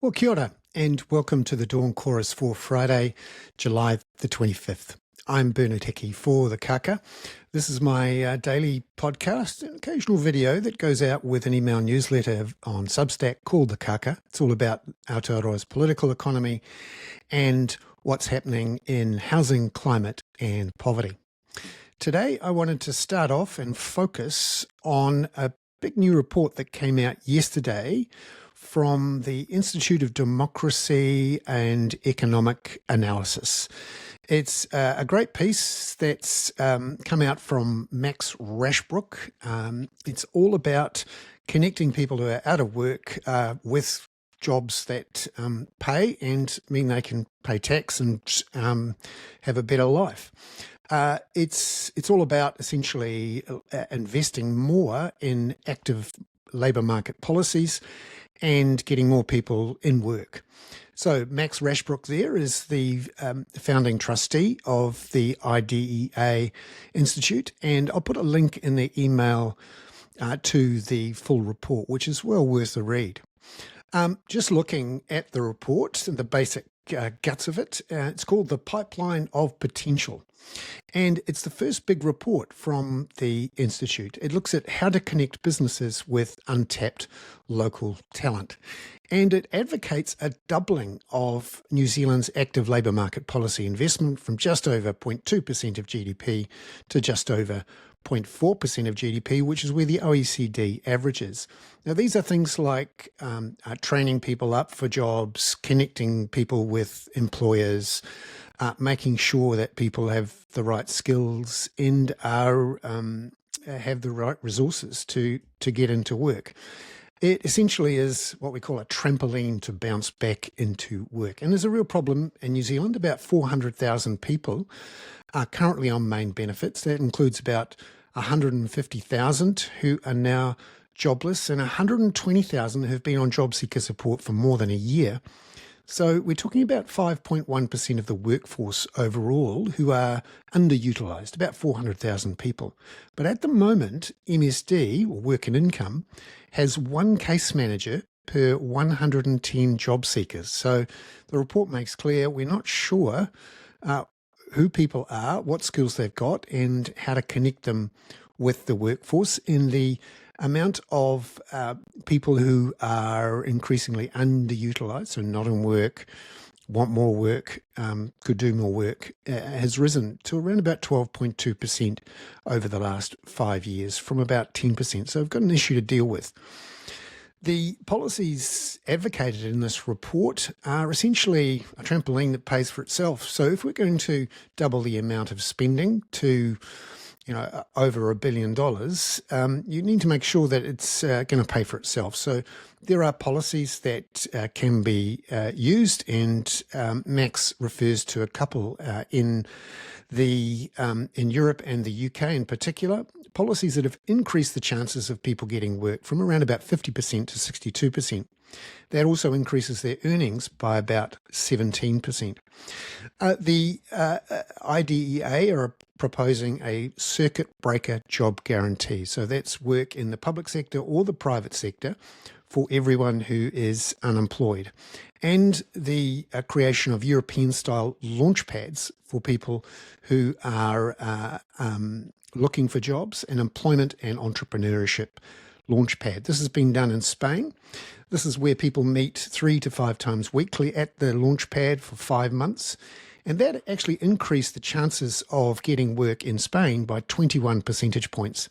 Well, kia ora, and welcome to the Dawn Chorus for Friday, July the 25th. I'm Bernard Hickey for the Kaka. This is my daily podcast, an occasional video that goes out with an email newsletter on Substack called the Kaka. It's all about Aotearoa's political economy and what's happening in housing, climate and poverty. Today, I wanted to start off and focus on a big new report that came out yesterday from the Institute of Democracy and Economic Analysis. It's a great piece that's come out from Max Rashbrook. It's all about connecting people who are out of work with jobs that pay and mean they can pay tax and have a better life. It's all about essentially investing more in active labour market policies and getting more people in work. So Max Rashbrook there is the founding trustee of the I.D.E.A. Institute, and I'll put a link in the email to the full report, which is well worth a read. Just looking at the report and the basic guts of it, it's called The Pipeline of Potential. And it's the first big report from the Institute. It looks at how to connect businesses with untapped local talent. And it advocates a doubling of New Zealand's active labour market policy investment from just over 0.2% of GDP to just over 0.4% of GDP, which is where the OECD averages. Now, these are things like training people up for jobs, connecting people with employers, making sure that people have the right skills and are have the right resources to get into work. It essentially is what we call a trampoline to bounce back into work. And there's a real problem in New Zealand. About 400,000 people are currently on main benefits. That includes about 150,000 who are now jobless and 120,000 who have been on job seeker support for more than a year. So we're talking about 5.1% of the workforce overall who are underutilised, about 400,000 people. But at the moment, MSD, or Work and Income, has one case manager per 110 job seekers. So the report makes clear we're not sure who people are, what skills they've got, and how to connect them with the workforce. In the amount of people who are increasingly underutilised, so not in work, want more work, could do more work, has risen to around about 12.2% over the last 5 years from about 10%. So we've got an issue to deal with. The policies advocated in this report are essentially a trampoline that pays for itself. So if we're going to double the amount of spending to over $1 billion, you need to make sure that it's going to pay for itself. So there are policies that can be used, and Max refers to a couple in Europe and the UK in particular, policies that have increased the chances of people getting work from around about 50% to 62%. That also increases their earnings by about 17%. The I.D.E.A. are proposing a circuit breaker job guarantee. So that's work in the public sector or the private sector for everyone who is unemployed. And the creation of European-style launch pads for people who are looking for jobs, and employment and entrepreneurship launchpad. This has been done in Spain. This is where people meet 3 to 5 times weekly at the launchpad for 5 months. And that actually increased the chances of getting work in Spain by 21 percentage points.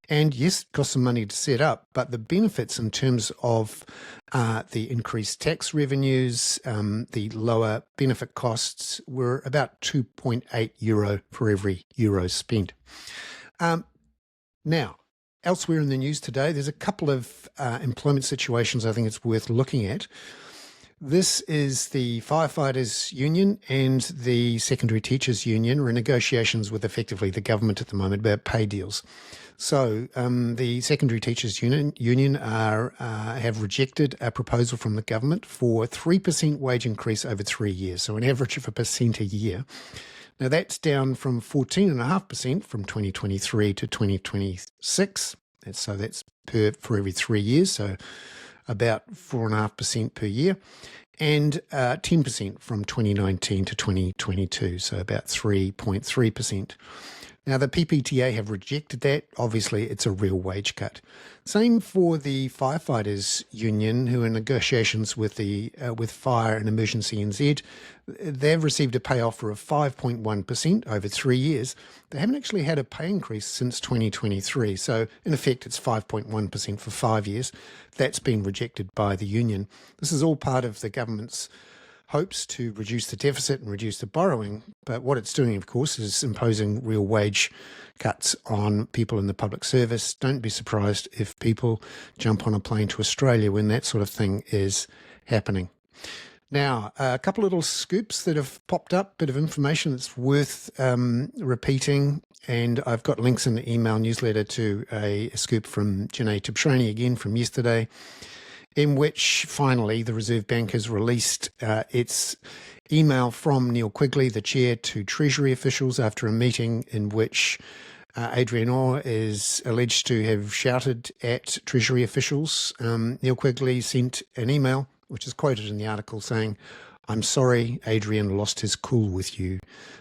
And yes, it costs some money to set up, but the benefits in terms of the increased tax revenues, the lower benefit costs were about €2.8 for every euro spent. Now, elsewhere in the news today, there's a couple of employment situations I think it's worth looking at. This is the Firefighters Union and the Secondary Teachers Union are in negotiations with effectively the government at the moment about pay deals. So the Secondary Teachers Union have rejected a proposal from the government for a 3% wage increase over 3 years, so an average of 1% a year. Now that's down from 14.5% from 2023 to 2026. So that's for every 3 years, so about 4.5% per year, and 10% from 2019 to 2022, so about 3.3%. Now, the PPTA have rejected that. Obviously, it's a real wage cut. Same for the firefighters union, who are in negotiations with with Fire and Emergency NZ. They've received a pay offer of 5.1% over 3 years. They haven't actually had a pay increase since 2023. So, in effect, it's 5.1% for 5 years. That's been rejected by the union. This is all part of the government's hopes to reduce the deficit and reduce the borrowing. But what it's doing, of course, is imposing real wage cuts on people in the public service. Don't be surprised if people jump on a plane to Australia when that sort of thing is happening. Now, a couple of little scoops that have popped up, bit of information that's worth repeating. And I've got links in the email newsletter to a scoop from Janae Tibshraeny again from yesterday, in which finally the Reserve Bank has released its email from Neil Quigley, the chair, to Treasury officials after a meeting in which I.D.E.A is alleged to have shouted at Treasury officials. Neil Quigley sent an email, which is quoted in the article, saying, "I'm sorry, Adrian lost his cool with you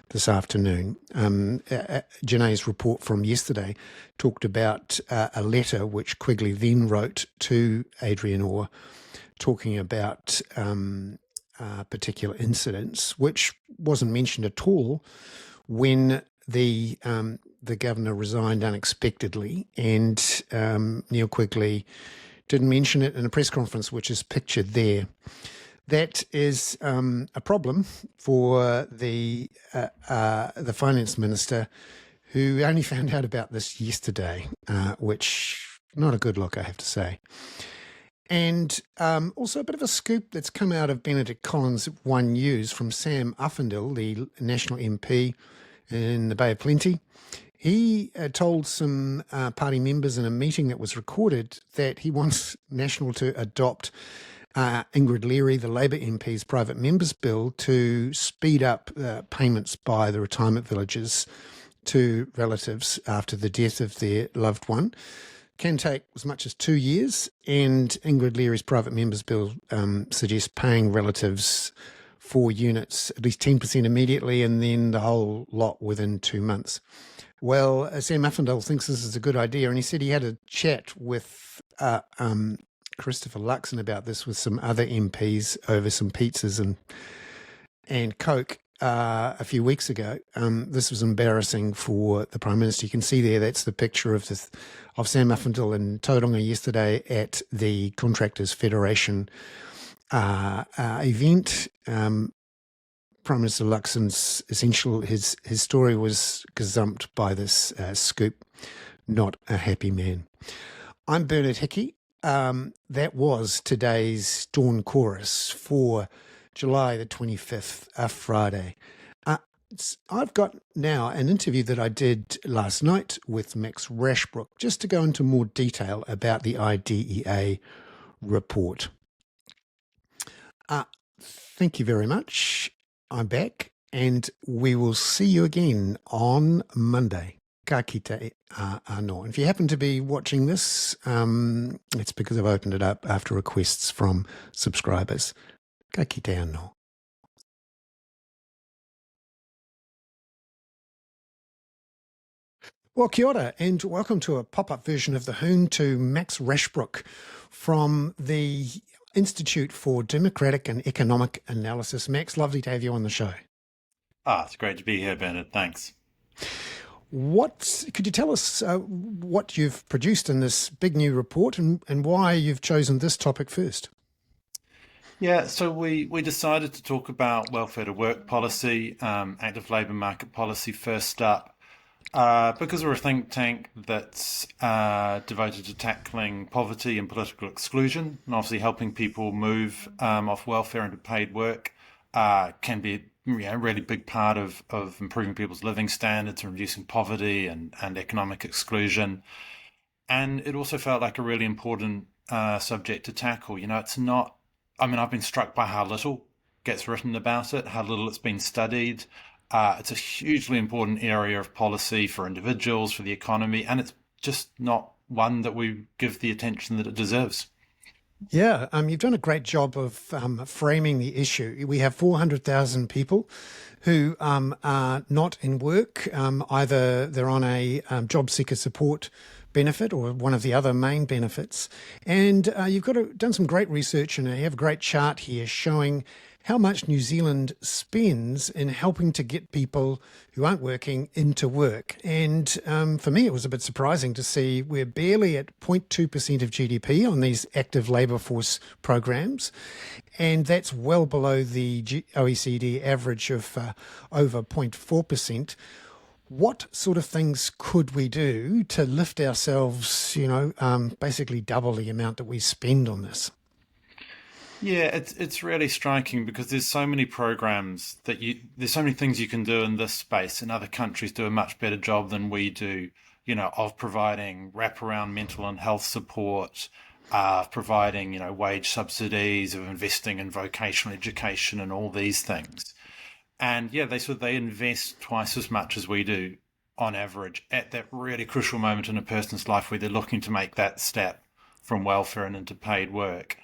this afternoon." Janae's report from yesterday talked about a letter which Quigley then wrote to Adrian talking about particular incidents, which wasn't mentioned at all when the governor resigned unexpectedly, and Neil Quigley didn't mention it in a press conference, which is pictured there. That is a problem for the finance minister, who only found out about this yesterday, which not a good look, I have to say. And also a bit of a scoop that's come out of Benedict Collins' One News from Sam Uffindell, the National MP in the Bay of Plenty. He told some party members in a meeting that was recorded that he wants National to adopt Ingrid Leary, the Labour MP's private members bill, to speed up payments by the retirement villages to relatives after the death of their loved one. Can take as much as 2 years, and Ingrid Leary's private members bill suggests paying relatives 4 units, at least 10% immediately, and then the whole lot within 2 months. Well, Sam Uffindell thinks this is a good idea, and he said he had a chat with Christopher Luxon about this with some other MPs over some pizzas and Coke a few weeks ago. This was embarrassing for the Prime Minister. You can see there, that's the picture of Sam Uffindell in Tauranga yesterday at the Contractors Federation event. Prime Minister Luxon's his story was gazumped by this scoop. Not a happy man. I'm Bernard Hickey. That was today's Dawn Chorus for July the 25th, a Friday. I've got now an interview that I did last night with Max Rashbrook, just to go into more detail about the I.D.E.A report. Thank you very much. I'm back, and we will see you again on Monday. Ka kite anō. If you happen to be watching this, it's because I've opened it up after requests from subscribers. Ka kite anō. Well, kia ora, and welcome to a pop-up version of The Hoon to Max Rashbrook from the Institute for Democratic and Economic Analysis. Max, lovely to have you on the show. It's great to be here, Bernard. Thanks. Could you tell us what you've produced in this big new report and why you've chosen this topic first? Yeah, so we decided to talk about welfare to work policy, active labour market policy first up, because we're a think tank that's devoted to tackling poverty and political exclusion, and obviously helping people move off welfare into paid work can be a really big part of improving people's living standards and reducing poverty and economic exclusion. And it also felt like a really important subject to tackle. It's not, I've been struck by how little gets written about it, how little it's been studied. It's a hugely important area of policy for individuals, for the economy, and it's just not one that we give the attention that it deserves. Yeah, you've done a great job of framing the issue. We have 400,000 people who are not in work. Either they're on a job seeker support benefit or one of the other main benefits. And done some great research, and you have a great chart here showing how much New Zealand spends in helping to get people who aren't working into work. And for me, it was a bit surprising to see we're barely at 0.2% of GDP on these active labour force programs. And that's well below the OECD average of over 0.4%. What sort of things could we do to lift ourselves, basically double the amount that we spend on this? Yeah, it's really striking because there's so many programs there's so many things you can do in this space, and other countries do a much better job than we do, of providing wraparound mental and health support, providing, wage subsidies, of investing in vocational education and all these things. And yeah, they invest twice as much as we do on average at that really crucial moment in a person's life where they're looking to make that step from welfare and into paid work.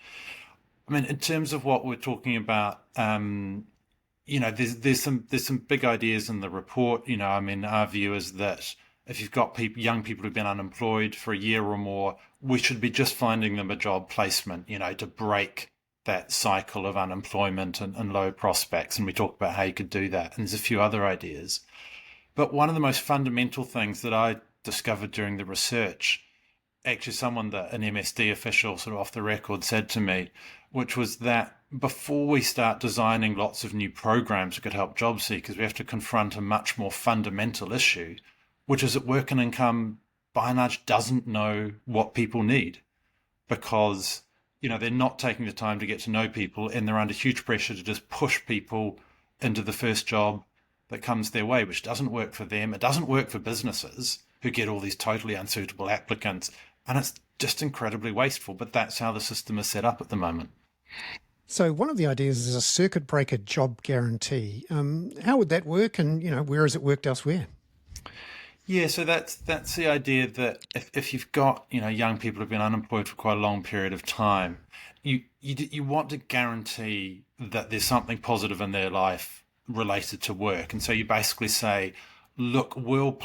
I mean, in terms of what we're talking about, there's some big ideas in the report. I mean, our view is that if you've got young people who've been unemployed for a year or more, we should be just finding them a job placement, to break that cycle of unemployment and low prospects. And we talk about how you could do that. And there's a few other ideas. But one of the most fundamental things that I discovered during the research, actually an MSD official sort of off the record said to me, which was that before we start designing lots of new programs that could help job seekers, we have to confront a much more fundamental issue, which is that work and income by and large doesn't know what people need, because they're not taking the time to get to know people, and they're under huge pressure to just push people into the first job that comes their way, which doesn't work for them. It doesn't work for businesses who get all these totally unsuitable applicants, and it's just incredibly wasteful. But that's how the system is set up at the moment. So one of the ideas is a circuit breaker job guarantee. How would that work, and where has it worked elsewhere? Yeah, so that's the idea that if you've got young people who've been unemployed for quite a long period of time, you want to guarantee that there's something positive in their life related to work, and so you basically say, look, we'll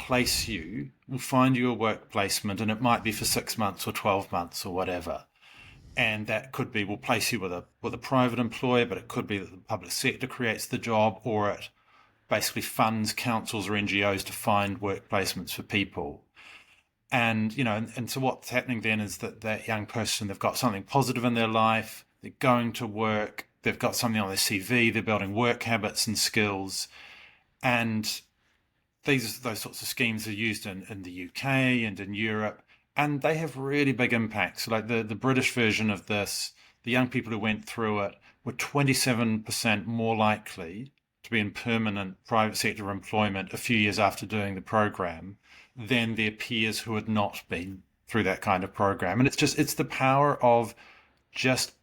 find you a work placement, and it might be for 6 months or 12 months or whatever. And that could be, we'll place you with a private employer, but it could be that the public sector creates the job, or it basically funds councils or NGOs to find work placements for people. And, and so what's happening then is that young person, they've got something positive in their life, they're going to work, they've got something on their CV, they're building work habits and skills. And those sorts of schemes are used in the UK and in Europe, and they have really big impacts. Like the British version of this, the young people who went through it were 27% more likely to be in permanent private sector employment a few years after doing the program than their peers who had not been through that kind of program. And it's the power of just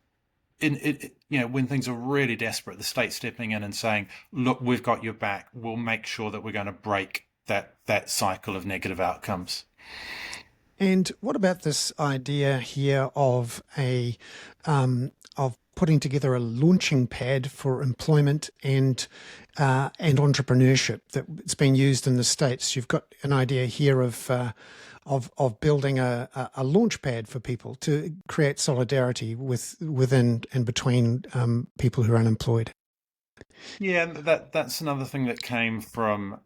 when things are really desperate, the state stepping in and saying, look, we've got your back. We'll make sure that we're going to break that cycle of negative outcomes. And what about this idea here of of putting together a launching pad for employment and entrepreneurship that it's been used in the States? You've got an idea here of building a launch pad for people to create solidarity within and between people who are unemployed. Yeah, and that's another thing that came from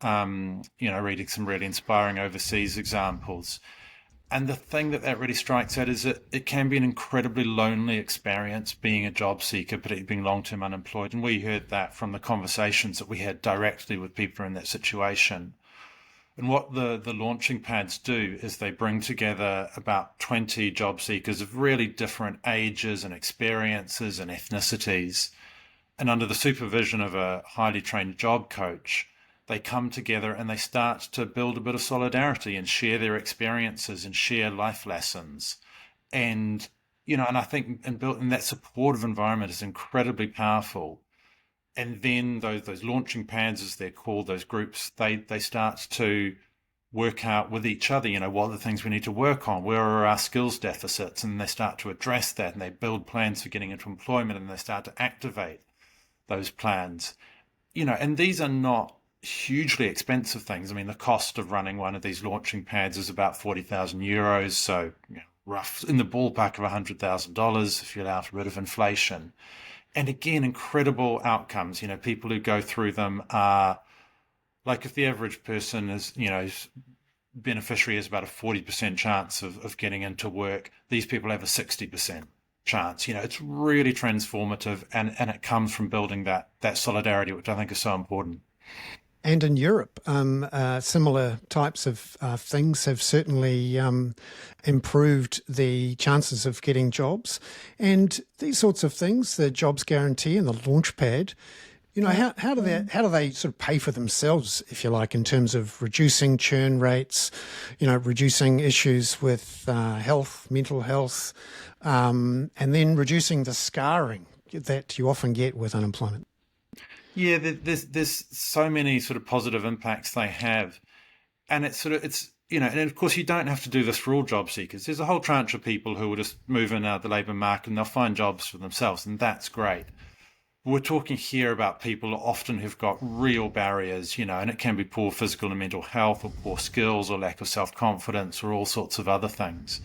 reading some really inspiring overseas examples. And the thing that really strikes out is that it can be an incredibly lonely experience being a job seeker, particularly being long-term unemployed. And we heard that from the conversations that we had directly with people in that situation. And what the launching pads do is they bring together about 20 job seekers of really different ages and experiences and ethnicities. And under the supervision of a highly trained job coach, they come together and they start to build a bit of solidarity and share their experiences and share life lessons. And, and I think in that supportive environment is incredibly powerful. And then those launching pads, as they're called, those groups, they start to work out with each other, what are the things we need to work on? Where are our skills deficits? And they start to address that, and they build plans for getting into employment, and they start to activate those plans. And these are not hugely expensive things. I mean, the cost of running one of these launching pads is about 40,000 euros. So rough in the ballpark of $100,000 if you allow for a bit of inflation. And again, incredible outcomes. People who go through them are, like, if the average person is, beneficiary has about a 40% chance of getting into work, these people have a 60% chance. It's really transformative, and it comes from building that solidarity, which I think is so important. And in Europe, similar types of things have certainly improved the chances of getting jobs. And these sorts of things, the jobs guarantee and the launch pad, how do they sort of pay for themselves, if you like, in terms of reducing churn rates, reducing issues with health, mental health, and then reducing the scarring that you often get with unemployment? Yeah, there's so many sort of positive impacts they have, and and of course you don't have to do this for all job seekers. There's a whole tranche of people who will just move in out of the labour market and they'll find jobs for themselves, and that's great. We're talking here about people often who've got real barriers, and it can be poor physical and mental health, or poor skills, or lack of self-confidence, or all sorts of other things.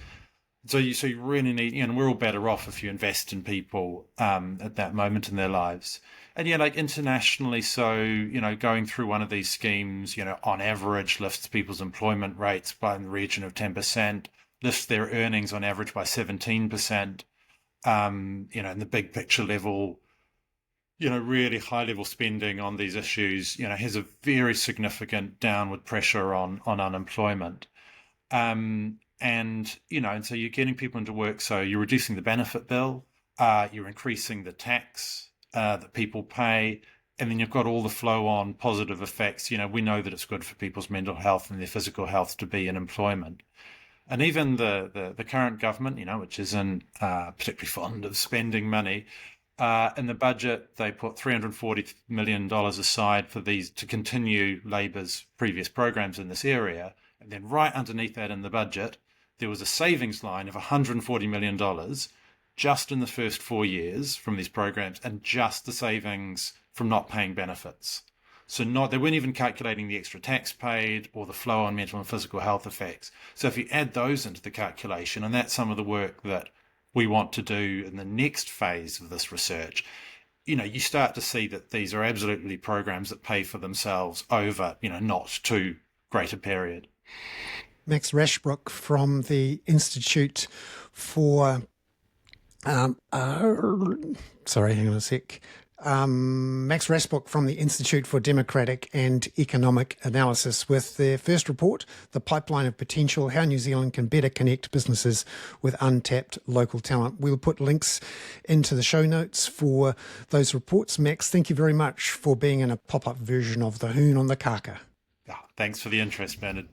So you really need, and we're all better off if you invest in people at that moment in their lives. And like internationally, so, going through one of these schemes, on average lifts people's employment rates by in the region of 10%, lifts their earnings on average by 17%, in the big picture level, really high level spending on these issues, has a very significant downward pressure on unemployment. And so you're getting people into work, so you're reducing the benefit bill, you're increasing the tax that people pay, and then you've got all the flow-on positive effects. We know that it's good for people's mental health and their physical health to be in employment. And even the current government, which isn't particularly fond of spending money, in the budget they put $340 million aside for these to continue Labor's previous programs in this area. And then right underneath that in the budget, there was a savings line of $140 million just in the first 4 years from these programs, and just the savings from not paying benefits. So they weren't even calculating the extra tax paid or the flow on mental and physical health effects. So if you add those into the calculation, and that's some of the work that we want to do in the next phase of this research, you start to see that these are absolutely programs that pay for themselves over, not too great a period. Max Rashbrook from the Institute for sorry, hang on a sec. Max Rashbrook from the Institute for Democratic and Economic Analysis with their first report, The Pipeline of Potential, How New Zealand Can Better Connect Businesses with Untapped Local Talent. We'll put links into the show notes for those reports. Max, thank you very much for being in a pop-up version of the Hoon on the Kaka. Thanks for the interest, Bernard.